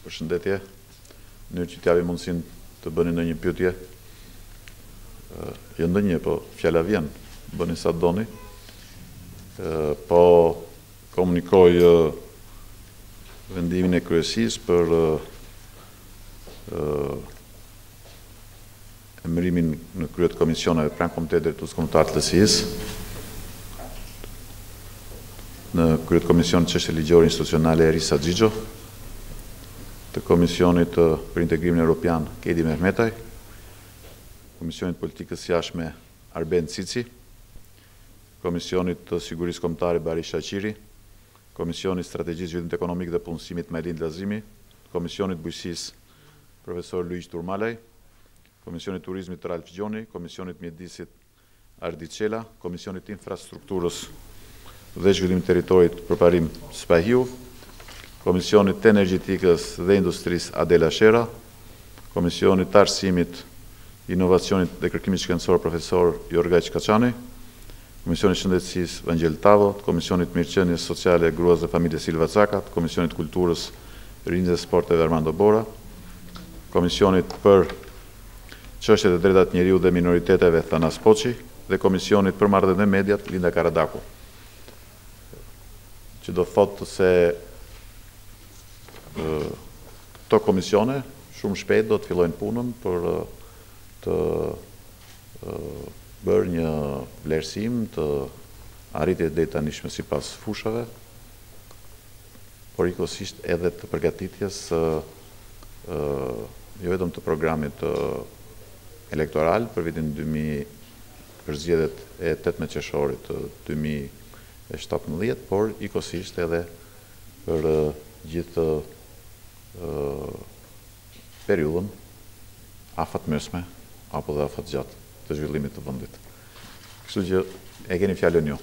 Përshëndetje, në që t'javi mundësin të bëni në një pyetje, jo ndonjë, po fjala vjen, bëni sa doni, po komunikoj vendimin e kryesisë për emërimin në krye të komisioneve pranë Komitetit Drejtues Kombëtar të LSI-së, në krye të Komisionit Çështje Ligjore Institucionale Erisa Xhixho, të Komisionit për Integrimin Evropian Kedi Mehmetaj, Komisionit Politikës Jashtme Arben Cici, Komisionit të Sigurisë Kombëtare Barisha Qiri, Komisionit Strategjisë Zhvillimit Ekonomik dhe Punësimit Majlin Lazimi, Komisionit Bujqësisë Profesor Luiq Turmalaj, Komisionit Turizmit Ralf Gjoni, Komisionit Mjedisit Ardi Qela, Komisionit Infrastrukturës dhe Zhvillimit Territorit Përparim Spahiu, Komisionit të Energjetikës dhe Industrisë Adela Shera, Komisionit të Arsimit, Inovacionit dhe Kërkimit Shkencor Profesor Jorgaj Qaçani, Komisionit Shëndetësisë Vangjel Tavo, Komisionit Mirëqenies Sociale Gruas dhe Familjes Silva Cakat, Komisionit Kulturës, Rinjtë dhe Sporteve Armando Bora, Komisionit për Çështjet e Drejtat Njeriu dhe Minoriteteve Thanas Poçi dhe Komisionit për Marrëdhënie me Mediat Linda Karadaku. Që do thotë se këto komisione shumë shpejt do të fillojnë punën për të bërë një vlerësim të arritjes deri tani sipas fushave, por njëkohësisht edhe të përgatitjes jo vetëm të programit elektoral për vitin 2000 për zgjedhjet e 18 qershorit të 2017, por njëkohësisht edhe për gjithë periudhën afatmërshme apo dhe afatgjatë të zhvillimit të vendit. Kështu që e keni fjalën ju.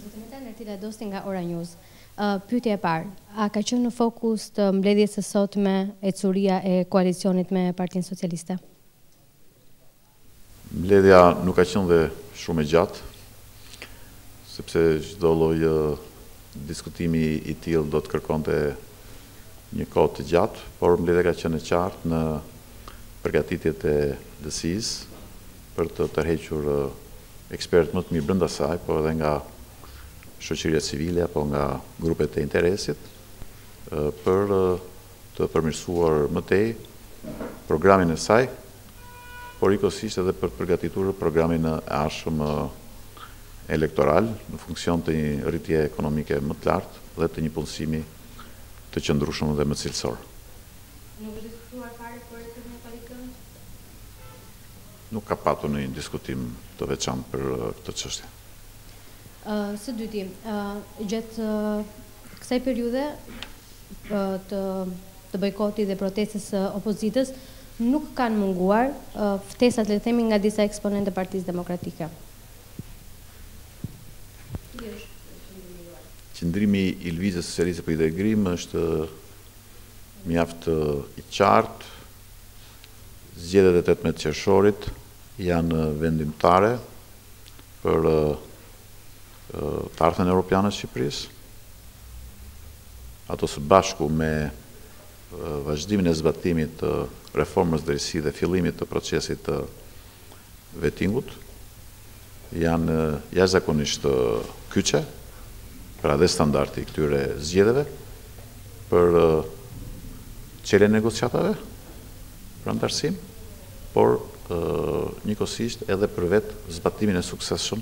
Zotëmeta Nertila Dosti nga Ora News. Pyetja e parë, a ka qenë në fokus të mbledhjes së sotme ecuria e koalicionit me Partinë Socialiste? Mbledhja nuk ka qenë dhe shumë e gjatë, sepse çdo lloj diskutimi i tillë do të kërkonte një kohë të gjatë, por mbledhja ka qenë e qartë në përgatitjet e LSI-së për të tërhequr ekspertë më të mirë brenda saj, por edhe nga shoqëria civile apo nga grupet e interesit, për të përmirësuar më tej programin e saj, por njëkohësisht edhe për të përgatitur programin e ardhshëm elektoral në funksion të një rritje ekonomike më të lartë dhe të një punësimi të qëndrueshëm dhe më cilësor. Nuk është diskutuar fare për reformën e koalicionit? Nuk ka patur një diskutim të veçantë për këtë çështje. Së dyti, gjatë kësaj periudhe të bojkotit dhe protestës së opozitës, nuk kanë munguar ftesat, le të themi, nga disa eksponentë të Partisë Demokratike. Qëndrimi i Lëvizjes Socialiste për Integrim është mjaft i qartë. Zgjedhjet e 18 qershorit janë vendimtare për të ardhmen europiane të Shqipërisë. Ato së bashku me vazhdimin e zbatimit të reformës drejtësi dhe fillimit të procesit të vettingut janë jashtëzakonisht kyçe, pra dhe standardi këtyre zgjedhjeve për çeljen e negociatave për antarësim, por njëkohësisht edhe për vetë zbatimin e suksesshëm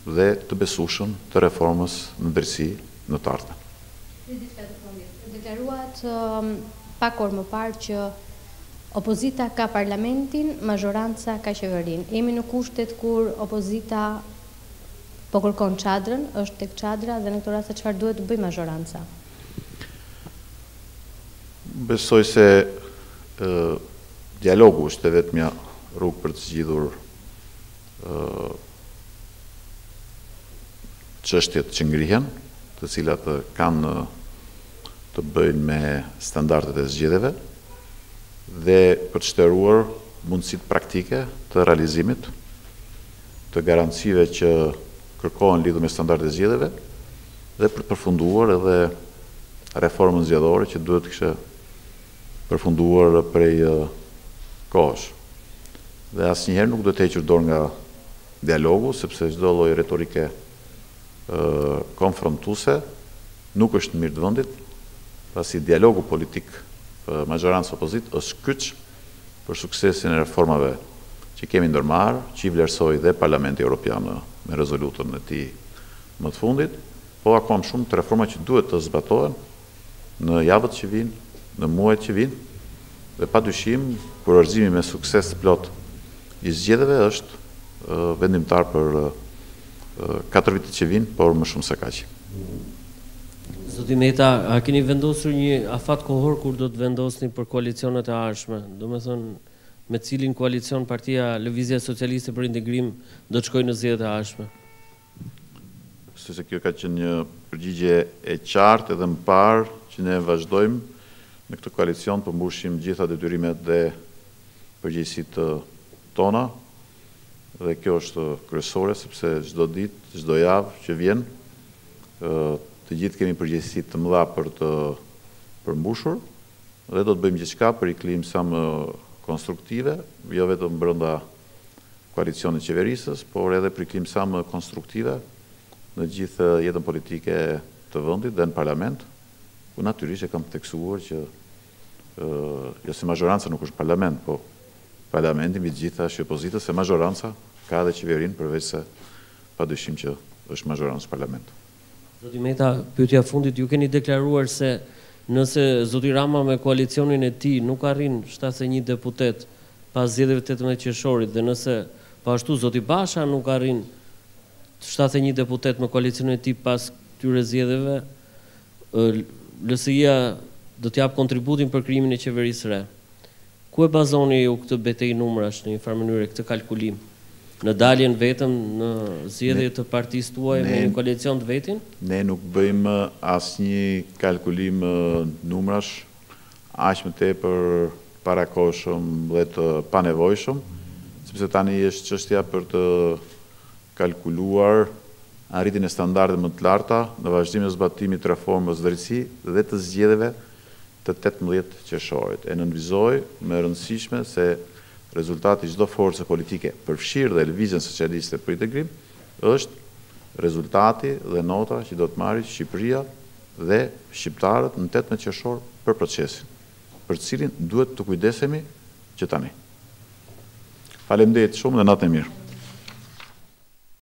dhe të besueshëm të reformës në drejtësi në të ardhmen. Deklaruat pak orë më parë që opozita ka parlamentin, mazhoranca ka qeverinë. Jemi në kushtet kur opozita po kërkon çadrën, është tek çadra dhe në këtë rast çfarë duhet të bëjë mazhoranca? Besoj se dialogu është e vetmja rrugë për të zgjidhur çështjet që ngrihen, të cilat kanë të bëjnë me standardet e zgjedhjeve dhe për të shtëruar mundësitë praktike të realizimit të garancive që kërkohen lidhur me standardet e zgjedhjeve dhe për të përfunduar edhe reformën zgjedhore që duhet kishte përfunduar prej kohësh. Dhe asnjëherë nuk duhet hequr dorë nga dialogu, sepse çdo lloj retorike konfrontuese nuk është mirë të vendit, pasi dialogu politik majorancë opozit është kyç për suksesin e reformave që kemi ndërmarrë, që i vlerësoi dhe Parlamenti Evropian me rezolutën e tij më të fundit, po akoma shumë të reforma që duhet të zbatohen në javët që vinë, në muajt që vinë, dhe padyshim kurorëzimi me sukses plot i zgjedhjeve është vendimtar për 4 vitet që vinë, por më shumë se kaq. Zoti Meta, a keni vendosur një afat kohor kur do të vendosni për koalicionet e ardhshme? Do me thënë, me cilin koalicion Partia Lëvizja Socialiste për Integrim do të shkojë në zgjedhjet e ardhshme? Se kjo ka qenë një përgjigje e qartë edhe më parë që ne vazhdojmë në këtë koalicion të mbushim gjitha detyrimet dhe përgjegjësitë tona, dhe kjo është kryesore sepse çdo ditë, çdo javë që vjen, të gjithë kemi përgjegjësi të mëdha për të përmbushur dhe do të bëjmë gjithçka për një klimë sa më konstruktive, jo vetëm brenda koalicionit qeverisës, por edhe për një klimë sa më konstruktive në gjithë jetën politike të vendit dhe në parlament, ku natyrisht e kam theksuar që jo se majoranca nuk është parlament, po parlamenti mbi të gjitha është opozita, se majoranca ka edhe qeverinë, përveç se padyshim që është majorancë parlament. Zoti Meta, pyetja fundit, ju keni deklaruar se nëse zoti Rama me koalicionin e tij nuk arrin 71 deputet pas zgjedhjeve 18 qershorit, dhe nëse po ashtu zoti Basha nuk arrin 71 deputet me koalicionin e tij pas këtyre zgjedhjeve, LSI-ja do të jap kontributin për krijimin e qeverisë re. Ku e bazoni ju këtë betejë numrash në një farë mënyrë, këtë kalkulim? Në daljen vetëm në zgjedhje të partisë tuaj me një koalicion të vetin? Ne nuk bëjmë asnjë kalkulim numrash aq më tepër parakohshëm dhe të panevojshëm, sepse tani është çështja për të kalkuluar arritjen e standardeve më të larta në vazhdim të zbatimit të reformës drejtësi dhe të zgjedhjeve të 18 qershorit. E nënvizoj me rëndësishme se rezultati çdo force politike, përfshirë dhe Lëvizjen Socialiste për Integrim, është rezultati dhe nota që do të marrë Shqipëria dhe shqiptarët në 18 qershor për procesin, për cilin duhet të kujdesemi që tani. Faleminderit shumë dhe natën e mirë.